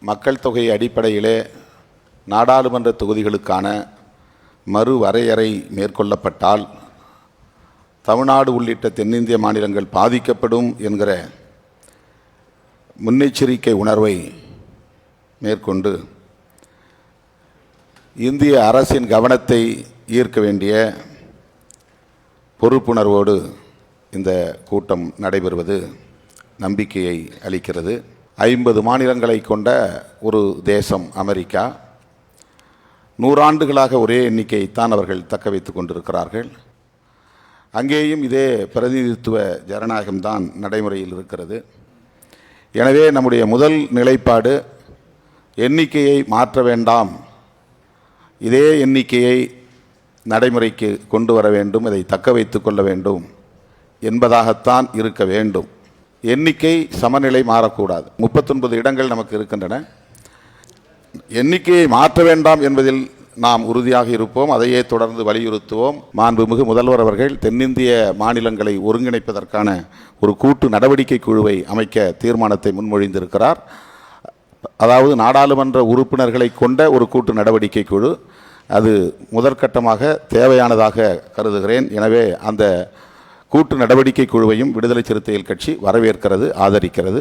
மக்கள் தொகை அடிப்படையிலே நாடாளுமன்ற தொகுதிகளுக்கான மறுவரையறை மேற்கொள்ளப்பட்டால் தமிழ்நாடு உள்ளிட்ட தென்னிந்திய மாநிலங்கள் பாதிக்கப்படும் என்கிற முன்னெச்சரிக்கை உணர்வை மேற்கொண்டு இந்திய அரசின் கவனத்தை ஈர்க்க வேண்டிய பொறுப்புணர்வோடு இந்த கூட்டம் நடைபெறுவது நம்பிக்கையை அளிக்கிறது. 50 மாநிலங்களை கொண்ட ஒரு தேசம் அமெரிக்கா. 100 ஆண்டுகளாக ஒரே எண்ணிக்கைத்தான் அவர்கள் தக்க வைத்துக் கொண்டிருக்கிறார்கள். அங்கேயும் இதே பிரதிநிதித்துவ ஜனநாயகம்தான் நடைமுறையில் இருக்கிறது. எனவே நம்முடைய முதல் நிலைப்பாடு எண்ணிக்கையை மாற்ற வேண்டாம், இதே எண்ணிக்கையை நடைமுறைக்கு கொண்டு வர வேண்டும், இதை தக்க வைத்துக் கொள்ள வேண்டும் என்பதாகத்தான் இருக்க வேண்டும். எண்ணிக்கை சமநிலை மாறக்கூடாது. 39 இடங்கள் நமக்கு இருக்கின்றன. எண்ணிக்கையை மாற்ற வேண்டாம் என்பதில் நாம் உறுதியாக இருப்போம். அதையே தொடர்ந்து வலியுறுத்துவோம். மாண்புமிகு முதல்வர் அவர்கள் தென்னிந்திய மாநிலங்களை ஒருங்கிணைப்பதற்கான ஒரு கூட்டு நடவடிக்கை குழுவை அமைக்க தீர்மானத்தை முன்மொழிந்திருக்கிறார். அதாவது நாடாளுமன்ற உறுப்பினர்களை கொண்ட ஒரு கூட்டு நடவடிக்கை குழு. அது முதற்கட்டமாக தேவையானதாக கருதுகிறேன். எனவே அந்த கூட்டு நடவடிக்கை குழுவையும் விடுதலை சிறுத்தைகள் கட்சி வரவேற்கிறது, ஆதரிக்கிறது.